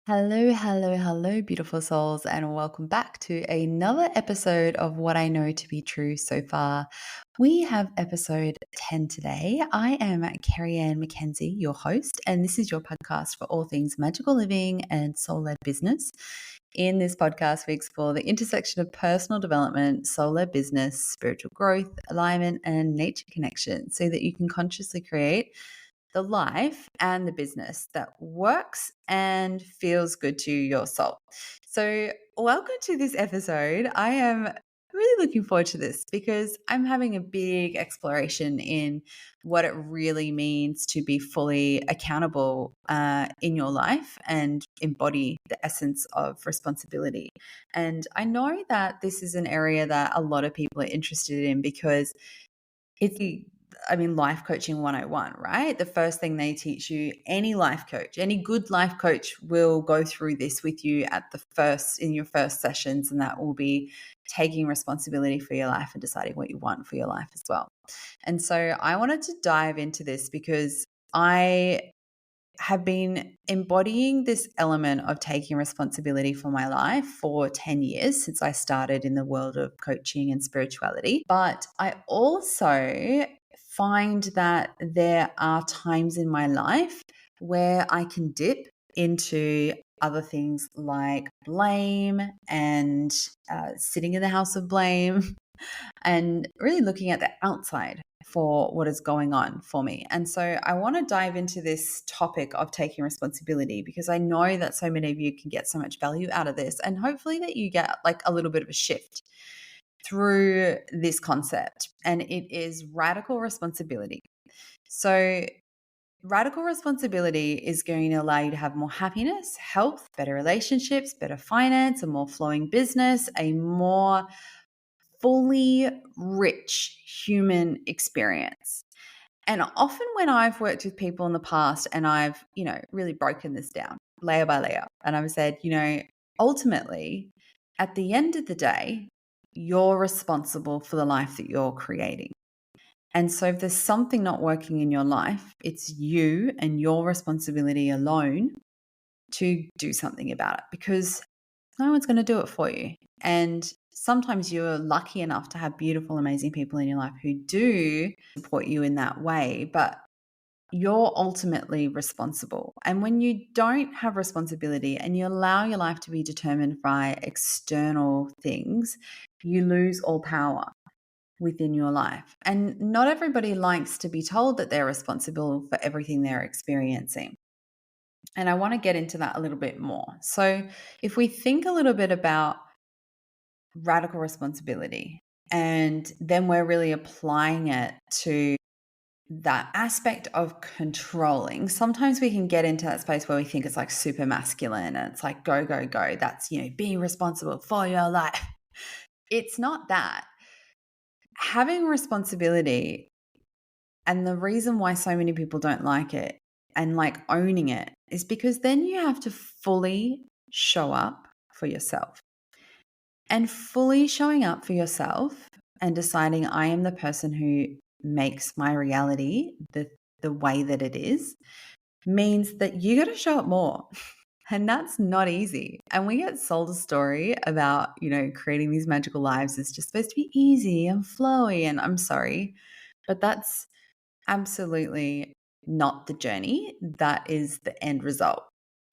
Hello, hello, hello, beautiful souls, and welcome back to another episode of What I Know to Be True so far. We have episode 10 today. I am Carrie Ann McKenzie, your host, and this is your podcast for all things magical living and soul led business. In this podcast, we explore the intersection of personal development, soul led business, spiritual growth, alignment, and nature connection so that you can consciously create the life and the business that works and feels good to your soul. So, welcome to this episode. I am really looking forward to this because I'm having a big exploration in what it really means to be fully accountable in your life and embody the essence of responsibility. And I know that this is an area that a lot of people are interested in because life coaching 101, right? The first thing they teach you, any life coach, any good life coach will go through this with you in your first sessions, and that will be taking responsibility for your life and deciding what you want for your life as well. And so I wanted to dive into this because I have been embodying this element of taking responsibility for my life for 10 years since I started in the world of coaching and spirituality. But I also find that there are times in my life where I can dip into other things like blame and sitting in the house of blame and really looking at the outside for what is going on for me. And so I want to dive into this topic of taking responsibility because I know that so many of you can get so much value out of this, and hopefully that you get like a little bit of a shift through this concept. And it is radical responsibility. So radical responsibility is going to allow you to have more happiness, health, better relationships, better finance, a more flowing business, a more fully rich human experience. And often when I've worked with people in the past and I've, really broken this down layer by layer, and I've said, ultimately, at the end of the day, you're responsible for the life that you're creating. And so if there's something not working in your life, it's you and your responsibility alone to do something about it because no one's going to do it for you. And sometimes you're lucky enough to have beautiful, amazing people in your life who do support you in that way, but you're ultimately responsible. And when you don't have responsibility and you allow your life to be determined by external things, you lose all power within your life. And not everybody likes to be told that they're responsible for everything they're experiencing. And I want to get into that a little bit more. So, if we think a little bit about radical responsibility and then we're really applying it to that aspect of controlling, sometimes we can get into that space where we think it's like super masculine and it's like go, go, go. That's, being responsible for your life. It's not that. Having responsibility, and the reason why so many people don't like it and like owning it is because then you have to fully show up for yourself. And fully showing up for yourself and deciding I am the person who makes my reality the way that it is means that you got to show up more. And that's not easy. And we get sold a story about, creating these magical lives is just supposed to be easy and flowy. And I'm sorry, but that's absolutely not the journey. That is the end result.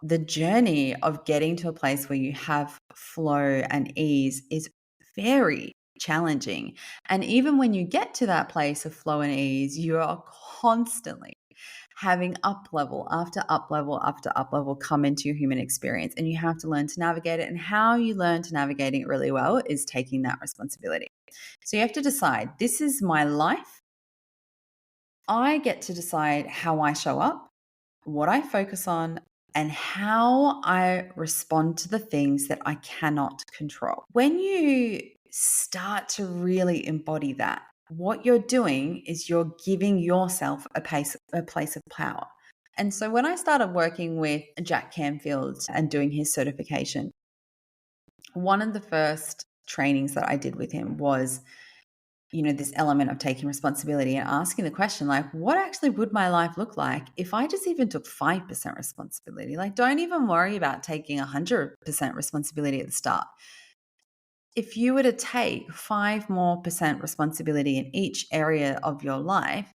The journey of getting to a place where you have flow and ease is very challenging. And even when you get to that place of flow and ease, you are constantly having up level after up level after up level come into your human experience. And you have to learn to navigate it. And how you learn to navigate it really well is taking that responsibility. So you have to decide, this is my life. I get to decide how I show up, what I focus on, and how I respond to the things that I cannot control. When you start to really embody that, what you're doing is you're giving yourself a place of power. And so when I started working with Jack Canfield and doing his certification, one of the first trainings that I did with him was this element of taking responsibility and asking the question, like, what actually would my life look like if I just even took 5% responsibility? Like, don't even worry about taking 100% responsibility at the start. If you were to take 5% more responsibility in each area of your life,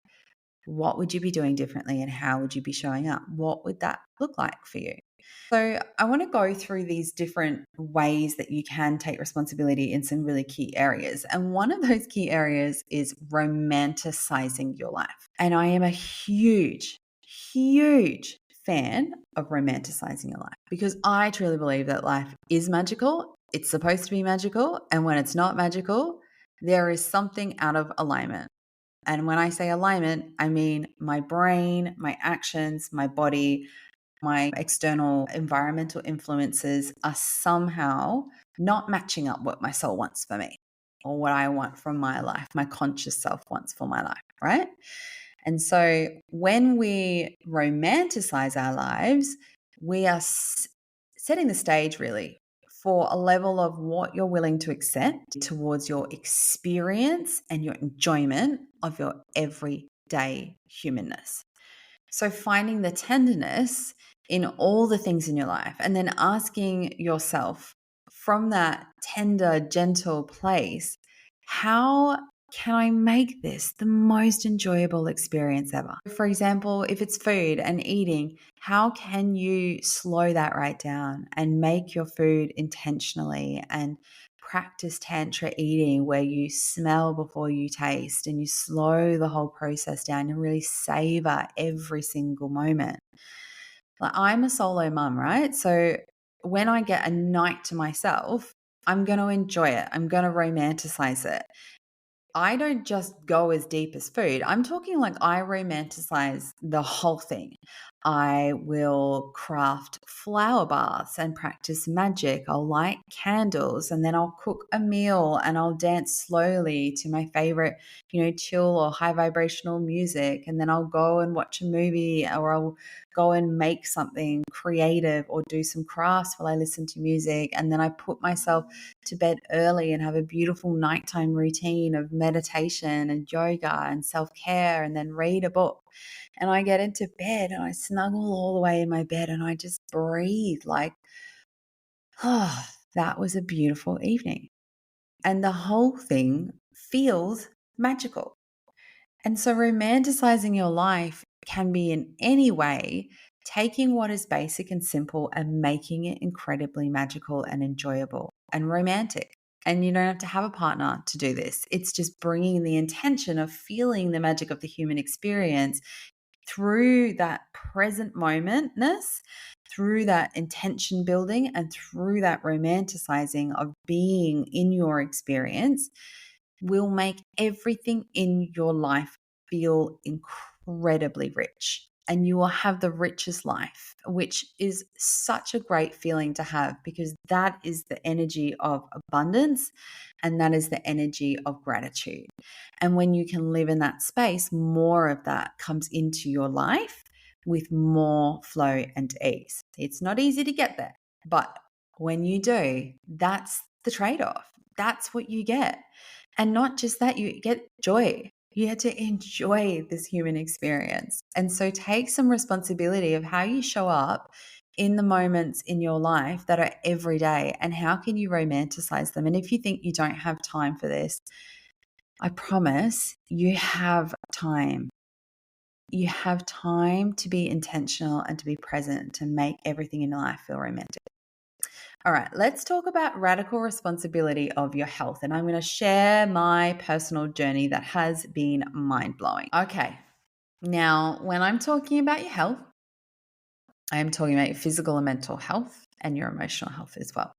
what would you be doing differently and how would you be showing up? What would that look like for you? So, I want to go through these different ways that you can take responsibility in some really key areas. And one of those key areas is romanticizing your life. And I am a huge, huge fan of romanticizing your life because I truly believe that life is magical. It's supposed to be magical. And when it's not magical, there is something out of alignment. And when I say alignment, I mean my brain, my actions, my body, my external environmental influences are somehow not matching up what my soul wants for me or what I want from my life, my conscious self wants for my life, right? And so when we romanticize our lives, we are setting the stage really for a level of what you're willing to accept towards your experience and your enjoyment of your everyday humanness. So finding the tenderness in all the things in your life and then asking yourself from that tender, gentle place, how can I make this the most enjoyable experience ever? For example, if it's food and eating, how can you slow that right down and make your food intentionally and practice tantra eating where you smell before you taste and you slow the whole process down and really savor every single moment. Like, I'm a solo mum, right? So when I get a night to myself, I'm going to enjoy it. I'm going to romanticize it. I don't just go as deep as food. I'm talking like I romanticize the whole thing. I will craft flower baths and practice magic. I'll light candles and then I'll cook a meal and I'll dance slowly to my favorite, chill or high vibrational music. And then I'll go and watch a movie or I'll go and make something creative or do some crafts while I listen to music. And then I put myself to bed early and have a beautiful nighttime routine of meditation and yoga and self-care and then read a book. And I get into bed and I snuggle all the way in my bed and I just breathe like, oh, that was a beautiful evening. And the whole thing feels magical. And so romanticizing your life can be in any way taking what is basic and simple and making it incredibly magical and enjoyable and romantic. And you don't have to have a partner to do this. It's just bringing the intention of feeling the magic of the human experience through that present momentness, through that intention building, and through that romanticizing of being in your experience will make everything in your life feel incredibly rich. And you will have the richest life, which is such a great feeling to have because that is the energy of abundance and that is the energy of gratitude. And when you can live in that space, more of that comes into your life with more flow and ease. It's not easy to get there, but when you do, that's the trade off. That's what you get. And not just that, you get joy. You get to enjoy this human experience. And so take some responsibility of how you show up in the moments in your life that are every day and how can you romanticize them. And if you think you don't have time for this, I promise you have time. You have time to be intentional and to be present to make everything in your life feel romantic. All right, let's talk about radical responsibility of your health. And I'm going to share my personal journey that has been mind blowing. Okay, now when I'm talking about your health, I am talking about your physical and mental health and your emotional health as well.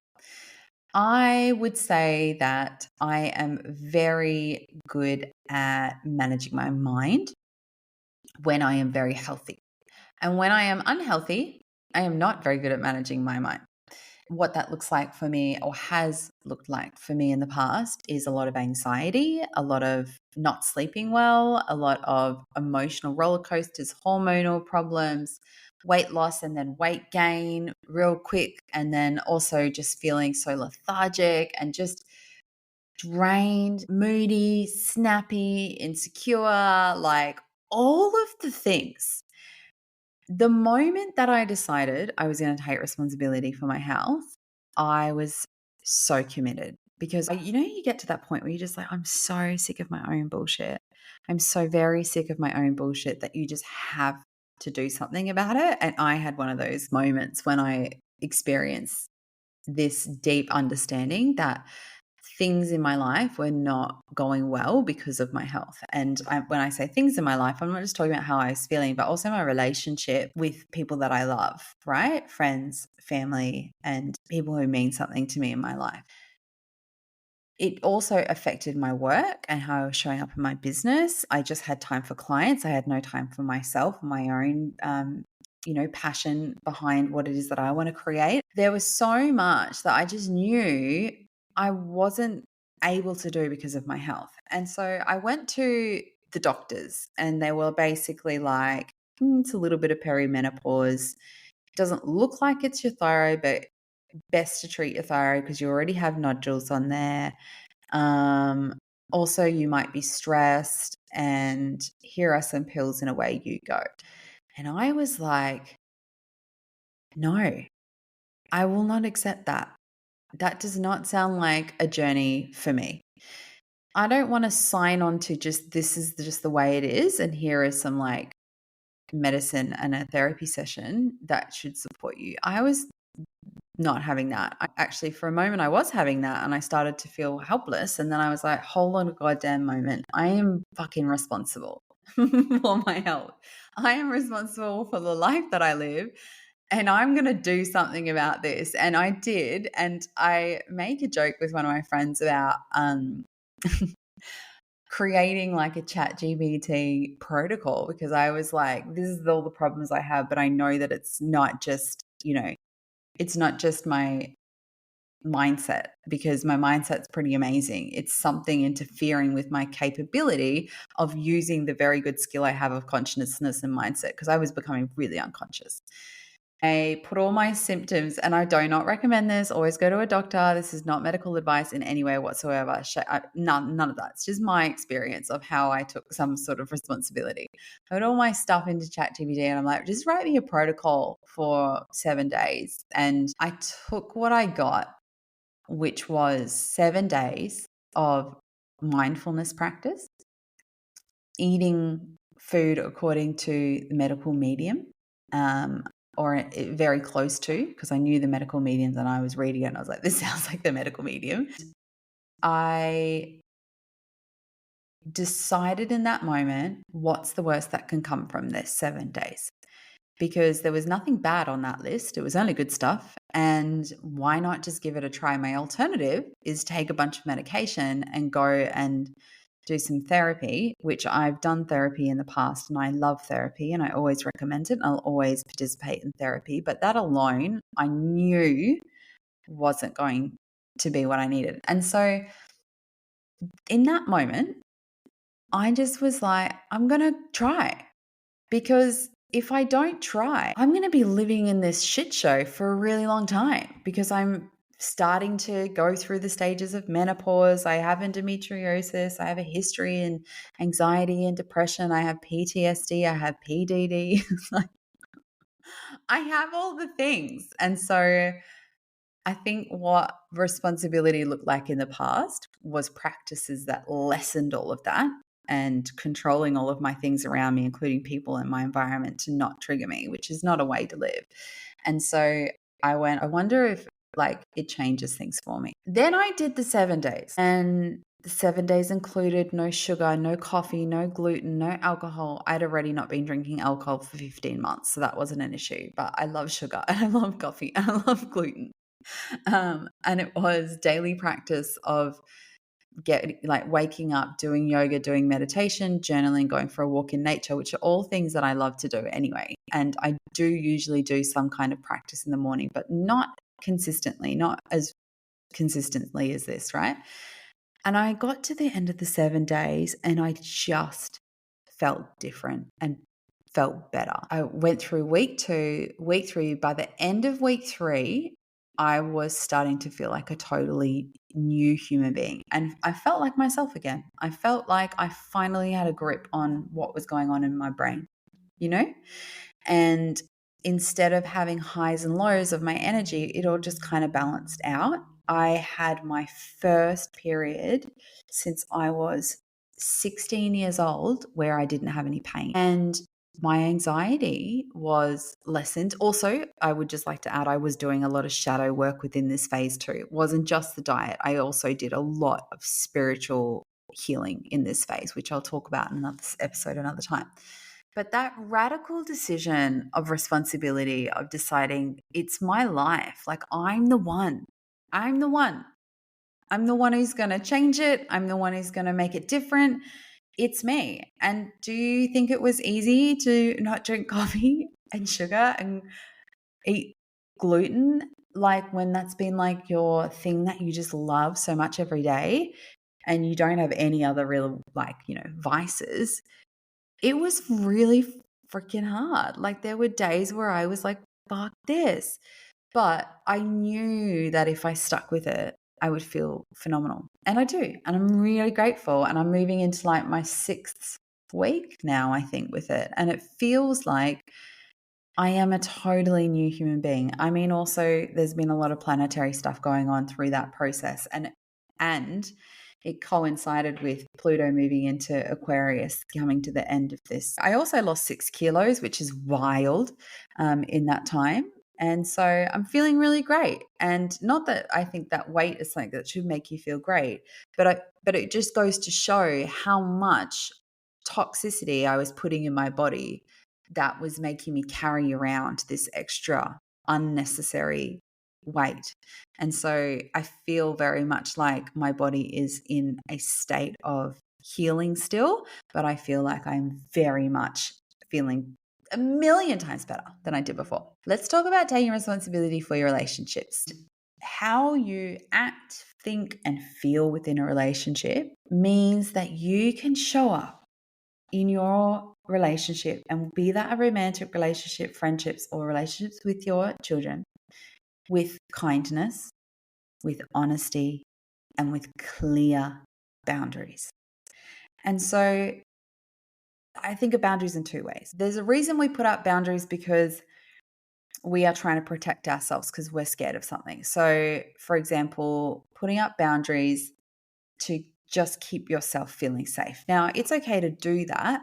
I would say that I am very good at managing my mind when I am very healthy. And when I am unhealthy, I am not very good at managing my mind. What that looks like for me or has looked like for me in the past is a lot of anxiety, a lot of not sleeping well, a lot of emotional roller coasters, hormonal problems, weight loss and then weight gain real quick, and then also just feeling so lethargic and just drained, moody, snappy, insecure, like all of the things. The moment that I decided I was going to take responsibility for my health, I was so committed because you get to that point where you're just like, I'm so sick of my own bullshit. I'm so very sick of my own bullshit that you just have to do something about it. And I had one of those moments when I experienced this deep understanding that things in my life were not going well because of my health. And when I say things in my life, I'm not just talking about how I was feeling, but also my relationship with people that I love, right? Friends, family, and people who mean something to me in my life. It also affected my work and how I was showing up in my business. I just had time for clients. I had no time for myself, my own, passion behind what it is that I want to create. There was so much that I just knew I wasn't able to do because of my health. And so I went to the doctors and they were basically like, it's a little bit of perimenopause. It doesn't look like it's your thyroid, but best to treat your thyroid because you already have nodules on there. Also, you might be stressed, and here are some pills, and away you go. And I was like, no, I will not accept that. That does not sound like a journey for me. I don't want to sign on to just this is just the way it is, and here is some like medicine and a therapy session that should support you. I was not having that. Actually, for a moment, I was having that and I started to feel helpless. And then I was like, hold on a goddamn moment. I am fucking responsible for my health. I am responsible for the life that I live. And I'm going to do something about this. And I did. And I make a joke with one of my friends about creating like a chat GBT protocol because I was like, this is all the problems I have. But I know that it's not just, it's not just my mindset because my mindset's pretty amazing. It's something interfering with my capability of using the very good skill I have of consciousness and mindset because I was becoming really unconscious. I put all my symptoms, and I do not recommend this. Always go to a doctor. This is not medical advice in any way whatsoever. None of that. It's just my experience of how I took some sort of responsibility. I put all my stuff into ChatGPT, and I'm like, just write me a protocol for 7 days. And I took what I got, which was 7 days of mindfulness practice, eating food according to the medical medium, or very close to, because I knew the medical mediums and I was reading it and I was like, this sounds like the medical medium. I decided in that moment, what's the worst that can come from this 7 days? Because there was nothing bad on that list. It was only good stuff. And why not just give it a try? My alternative is take a bunch of medication and go and do some therapy, which I've done therapy in the past and I love therapy and I always recommend it. I'll always participate in therapy. But that alone, I knew wasn't going to be what I needed. And so in that moment, I just was like, I'm going to try. Because if I don't try, I'm going to be living in this shit show for a really long time because I'm starting to go through the stages of menopause. I have endometriosis. I have a history in anxiety and depression. I have PTSD. I have PDD. I have all the things. And so I think what responsibility looked like in the past was practices that lessened all of that and controlling all of my things around me, including people and my environment, to not trigger me, which is not a way to live. And so I wonder if like it changes things for me. Then I did the 7 days, and the 7 days included no sugar, no coffee, no gluten, no alcohol. I'd already not been drinking alcohol for 15 months, so that wasn't an issue. But I love sugar and I love coffee and I love gluten. And it was daily practice of waking up, doing yoga, doing meditation, journaling, going for a walk in nature, which are all things that I love to do anyway. And I do usually do some kind of practice in the morning, but not consistently, not as consistently as this, right? And I got to the end of the 7 days and I just felt different and felt better. I went through week 2, week 3. By the end of week 3, I was starting to feel like a totally new human being. And I felt like myself again. I felt like I finally had a grip on what was going on in my brain, you know? And instead of having highs and lows of my energy, it all just kind of balanced out. I had my first period since I was 16 years old where I didn't have any pain. And my anxiety was lessened. Also, I would just like to add, I was doing a lot of shadow work within this phase too. It wasn't just the diet. I also did a lot of spiritual healing in this phase, which I'll talk about in another episode another time. But that radical decision of responsibility, of deciding it's my life, like I'm the one, I'm the one. I'm the one who's going to change it. I'm the one who's going to make it different. It's me. And do you think it was easy to not drink coffee and sugar and eat gluten? Like when that's been like your thing that you just love so much every day and you don't have any other real, like, vices. It was really freaking hard. Like there were days where I was like, fuck this. But I knew that if I stuck with it, I would feel phenomenal. And I do. And I'm really grateful. And I'm moving into like my 6th week now, I think, with it. And it feels like I am a totally new human being. I mean, also, there's been a lot of planetary stuff going on through that process. And it coincided with Pluto moving into Aquarius, coming to the end of this. I also lost 6 kilos, which is wild in that time. And so I'm feeling really great. And not that I think that weight is something that should make you feel great, but it just goes to show how much toxicity I was putting in my body that was making me carry around this extra unnecessary weight. And so I feel very much like my body is in a state of healing still, but I feel like I'm very much feeling a million times better than I did before. Let's talk about taking responsibility for your relationships. How you act, think, and feel within a relationship means that you can show up in your relationship, and be that a romantic relationship, friendships, or relationships with your children, with kindness, with honesty, and with clear boundaries. And so I think of boundaries in 2 ways. There's a reason we put up boundaries because we are trying to protect ourselves because we're scared of something. So, for example, putting up boundaries to just keep yourself feeling safe. Now, it's okay to do that,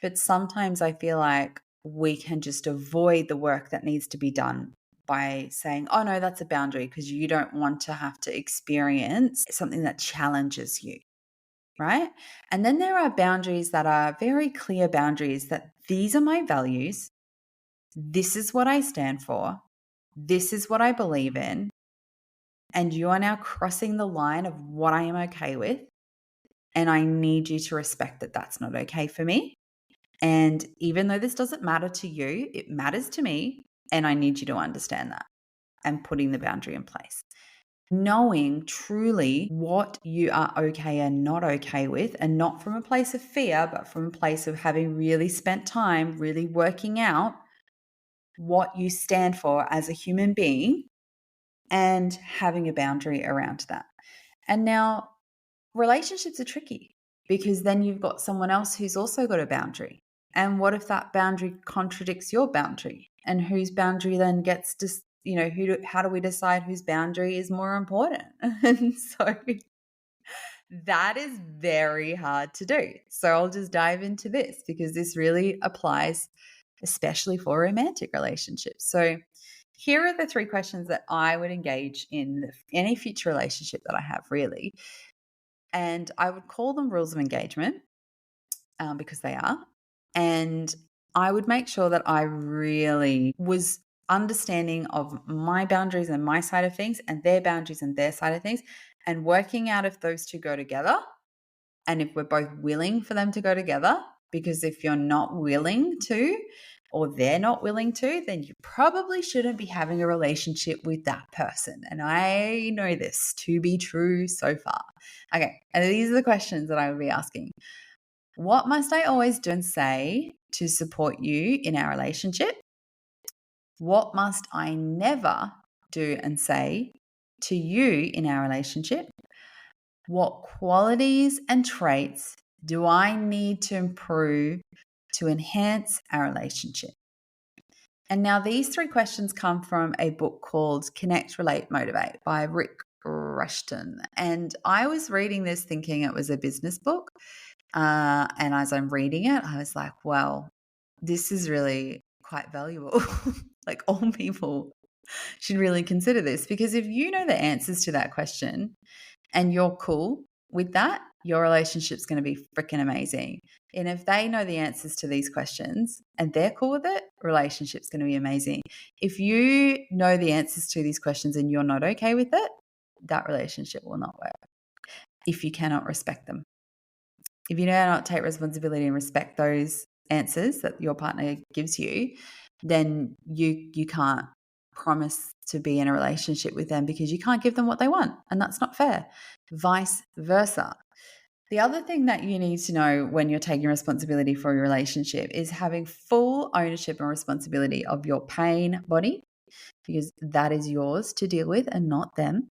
but sometimes I feel like we can just avoid the work that needs to be done by saying, oh, no, that's a boundary, because you don't want to have to experience something that challenges you, right? And then there are boundaries that are very clear boundaries that these are my values. This is what I stand for. This is what I believe in. And you are now crossing the line of what I am okay with. And I need you to respect that that's not okay for me. And even though this doesn't matter to you, it matters to me. And I need you to understand that, and putting the boundary in place. Knowing truly what you are okay and not okay with, and not from a place of fear, but from a place of having really spent time really working out what you stand for as a human being and having a boundary around that. And now relationships are tricky because then you've got someone else who's also got a boundary. And what if that boundary contradicts your boundary? And whose boundary then gets just, how do we decide whose boundary is more important? And so that is very hard to do. So I'll just dive into this because this really applies especially for romantic relationships. So here are the 3 questions that I would engage in any future relationship that I have, really. And I would call them rules of engagement because they are. And I would make sure that I really was understanding of my boundaries and my side of things, and their boundaries and their side of things, and working out if those two go together and if we're both willing for them to go together. Because if you're not willing to, or they're not willing to, then you probably shouldn't be having a relationship with that person. And I know this to be true so far. Okay, and these are the questions that I would be asking. What must I always do and say to support you in our relationship? What must I never do, and say to you in our relationship? What qualities and traits do I need to improve to enhance our relationship? And now these 3 questions come from a book called Connect, Relate, Motivate by Rick Rushton. And I was reading this thinking it was a business book. And as I'm reading it, I was like, well, this is really quite valuable. Like, all people should really consider this, because if you know the answers to that question and you're cool with that, your relationship's going to be freaking amazing. And if they know the answers to these questions and they're cool with it, relationship's going to be amazing. If you know the answers to these questions and you're not okay with it, that relationship will not work if you cannot respect them. If you cannot take responsibility and respect those answers that your partner gives you, then you can't promise to be in a relationship with them, because you can't give them what they want, and that's not fair. Vice versa. The other thing that you need to know when you're taking responsibility for your relationship is having full ownership and responsibility of your pain body, because that is yours to deal with and not them.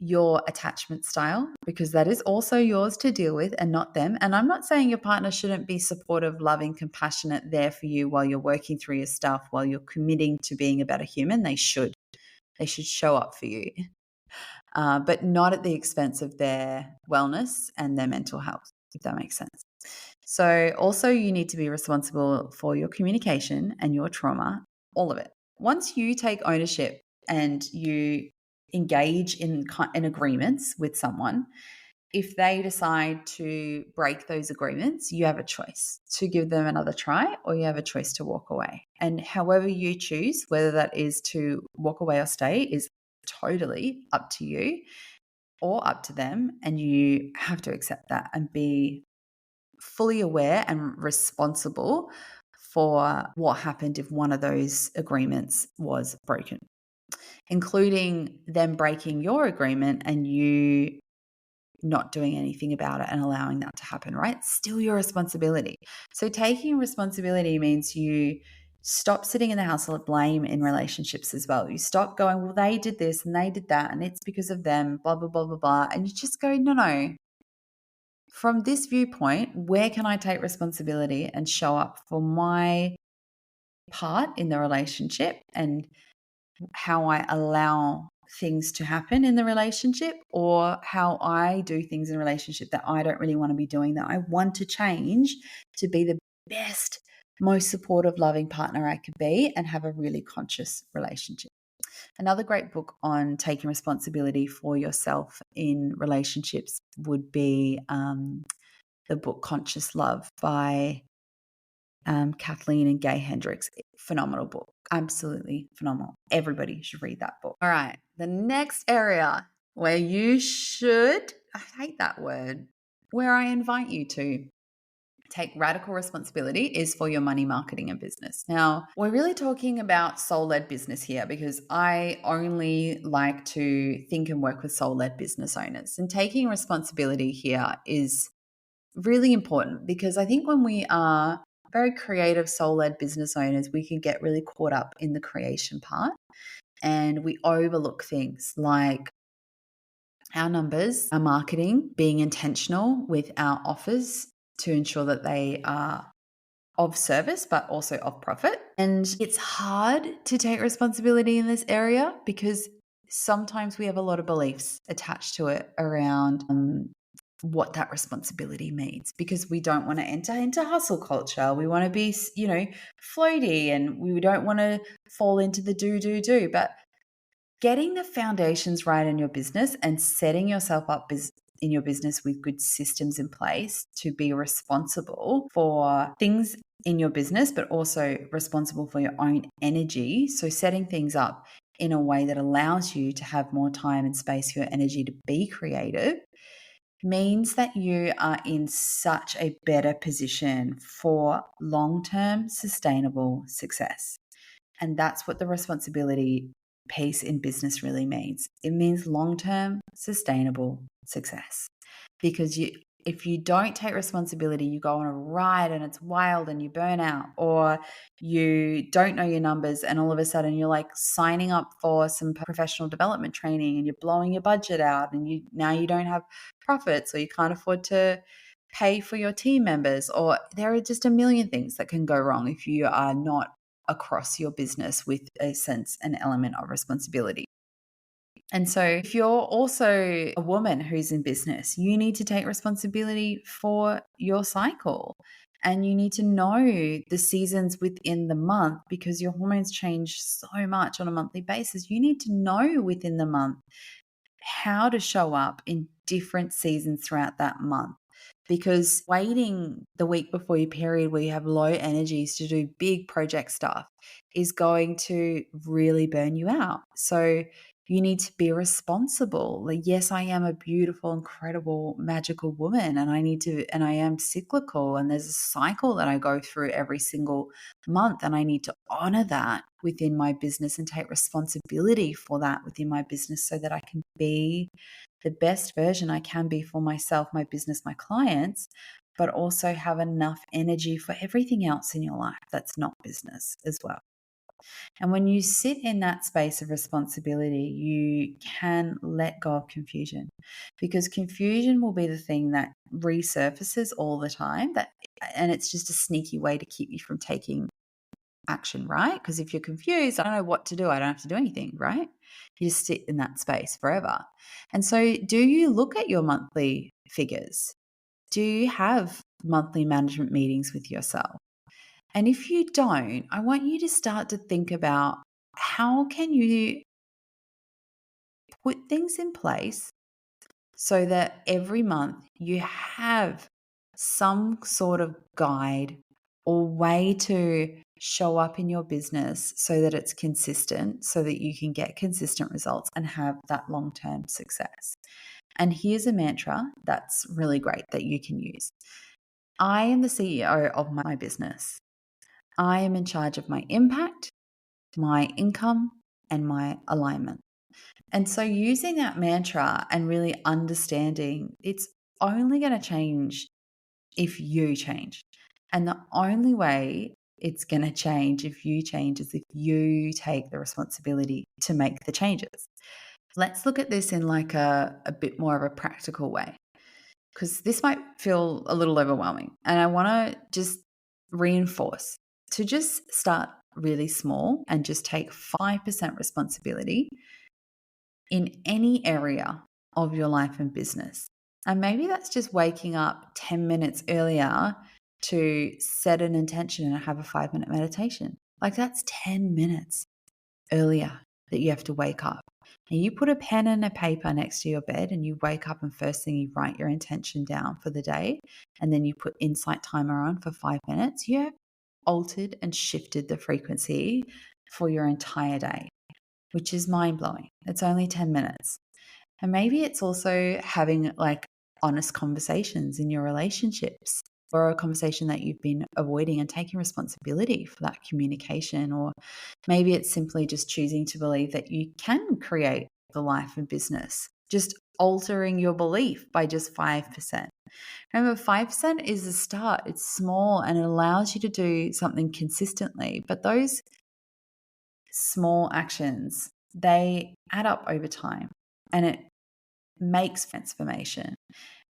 Your attachment style, because that is also yours to deal with and not them. And I'm not saying your partner shouldn't be supportive, loving, compassionate, there for you while you're working through your stuff, while you're committing to being a better human. They should show up for you, but not at the expense of their wellness and their mental health, if that makes sense. So also, you need to be responsible for your communication and your trauma, all of it. Once you take ownership and you engage in agreements with someone, if they decide to break those agreements, you have a choice to give them another try, or you have a choice to walk away. And however you choose, whether that is to walk away or stay, is totally up to you or up to them. And you have to accept that and be fully aware and responsible for what happened if one of those agreements was broken, including them breaking your agreement and you not doing anything about it and allowing that to happen, right? Still your responsibility. So taking responsibility means you stop sitting in the house of blame in relationships as well. You stop going, well, they did this and they did that and it's because of them, blah, blah, blah, blah, blah. And you just go, no. From this viewpoint, where can I take responsibility and show up for my part in the relationship, and how I allow things to happen in the relationship, or how I do things in a relationship that I don't really want to be doing, that I want to change to be the best, most supportive, loving partner I could be and have a really conscious relationship. Another great book on taking responsibility for yourself in relationships would be the book Conscious Love by Kathleen and Gay Hendricks. Phenomenal book. Absolutely phenomenal. Everybody should read that book. All right. The next area where you should, I hate that word, where I invite you to take radical responsibility is for your money, marketing, and business. Now, we're really talking about soul-led business here, because I only like to think and work with soul-led business owners. And taking responsibility here is really important, because I think when we are very creative soul-led business owners, we can get really caught up in the creation part and we overlook things like our numbers, our marketing, being intentional with our offers to ensure that they are of service but also of profit. And it's hard to take responsibility in this area because sometimes we have a lot of beliefs attached to it around what that responsibility means, because we don't want to enter into hustle culture. We want to be, floaty, and we don't want to fall into the do. But getting the foundations right in your business and setting yourself up in your business with good systems in place to be responsible for things in your business, but also responsible for your own energy. So setting things up in a way that allows you to have more time and space for your energy to be creative means that you are in such a better position for long-term sustainable success. And that's what the responsibility piece in business really means. It means long-term sustainable success, because if you don't take responsibility, you go on a ride and it's wild and you burn out, or you don't know your numbers and all of a sudden you're like signing up for some professional development training and you're blowing your budget out and you don't have profits, or you can't afford to pay for your team members, or there are just a million things that can go wrong if you are not across your business with a sense and element of responsibility. And so, if you're also a woman who's in business, you need to take responsibility for your cycle. And you need to know the seasons within the month, because your hormones change so much on a monthly basis. You need to know within the month how to show up in different seasons throughout that month. Because waiting the week before your period where you have low energies to do big project stuff is going to really burn you out. So you need to be responsible. Like, yes, I am a beautiful, incredible, magical woman, and I am cyclical, and there's a cycle that I go through every single month, and I need to honor that within my business and take responsibility for that within my business so that I can be the best version I can be for myself, my business, my clients, but also have enough energy for everything else in your life that's not business as well. And when you sit in that space of responsibility, you can let go of confusion, because confusion will be the thing that resurfaces all the time, and it's just a sneaky way to keep you from taking action, right? Because if you're confused, I don't know what to do. I don't have to do anything, right? You just sit in that space forever. And so, do you look at your monthly figures? Do you have monthly management meetings with yourself? And if you don't, I want you to start to think about how can you put things in place so that every month you have some sort of guide or way to show up in your business so that it's consistent, so that you can get consistent results and have that long-term success. And here's a mantra that's really great that you can use. I am the CEO of my business. I am in charge of my impact, my income, and my alignment. And so using that mantra and really understanding it's only going to change if you change. And the only way it's going to change if you change is if you take the responsibility to make the changes. Let's look at this in like a bit more of a practical way, because this might feel a little overwhelming. And I want to just reinforce to just start really small and just take 5% responsibility in any area of your life and business. And maybe that's just waking up 10 minutes earlier to set an intention and have a 5-minute meditation. Like, that's 10 minutes earlier that you have to wake up. And you put a pen and a paper next to your bed and you wake up, and first thing you write your intention down for the day. And then you put insight timer on for 5 minutes. You have altered and shifted the frequency for your entire day, which is mind blowing. It's only 10 minutes. And maybe it's also having like honest conversations in your relationships, or a conversation that you've been avoiding and taking responsibility for that communication. Or maybe it's simply just choosing to believe that you can create the life and business, just altering your belief by just 5%. Remember, 5% is a start. It's small and it allows you to do something consistently. But those small actions, they add up over time and it makes transformation.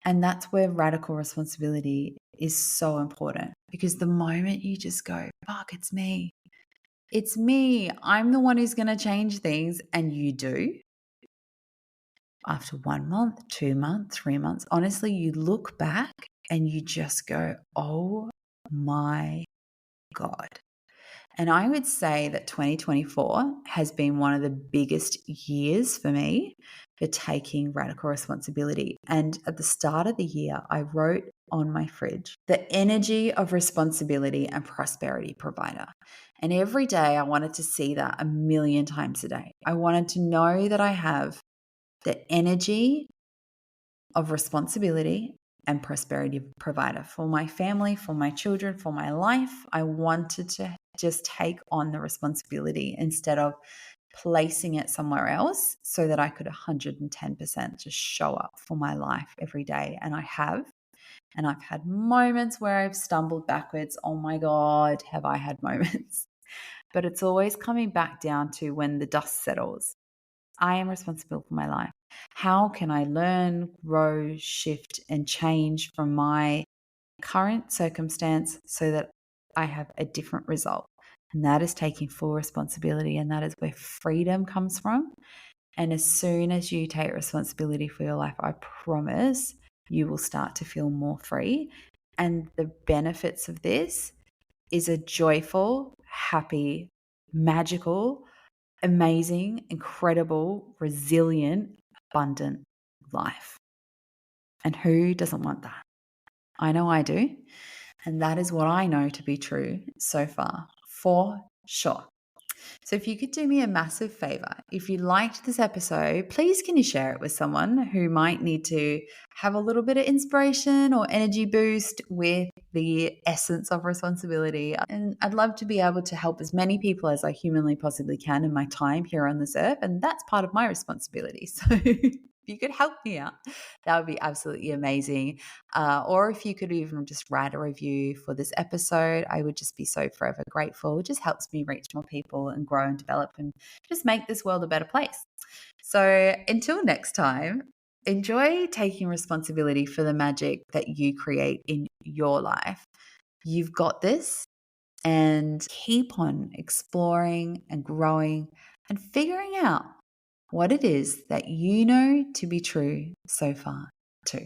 And that's where radical responsibility is so important, because the moment you just go, fuck, it's me. It's me. I'm the one who's going to change things. And you do. After 1 month, 2 months, 3 months, honestly, you look back and you just go, oh my God. And I would say that 2024 has been one of the biggest years for me for taking radical responsibility. And at the start of the year, I wrote on my fridge, the energy of responsibility and prosperity provider. And every day I wanted to see that 1,000,000 times a day. I wanted to know that I have the energy of responsibility and prosperity provider for my family, for my children, for my life. I wanted to just take on the responsibility instead of placing it somewhere else, so that I could 110% just show up for my life every day. And I have. And I've had moments where I've stumbled backwards. Oh my God, have I had moments? But it's always coming back down to when the dust settles. I am responsible for my life. How can I learn, grow, shift, and change from my current circumstance so that I have a different result? And that is taking full responsibility, and that is where freedom comes from. And as soon as you take responsibility for your life, I promise you will start to feel more free. And the benefits of this is a joyful, happy, magical, amazing, incredible, resilient, abundant life. And who doesn't want that? I know I do. And that is what I know to be true so far, for sure. So if you could do me a massive favor, if you liked this episode, please can you share it with someone who might need to have a little bit of inspiration or energy boost with the essence of responsibility. And I'd love to be able to help as many people as I humanly possibly can in my time here on this earth. And that's part of my responsibility. So if you could help me out, that would be absolutely amazing. Or if you could even just write a review for this episode, I would just be so forever grateful. It just helps me reach more people and grow and develop and just make this world a better place. So until next time, enjoy taking responsibility for the magic that you create in your life. You've got this, and keep on exploring and growing and figuring out what it is that you know to be true so far too.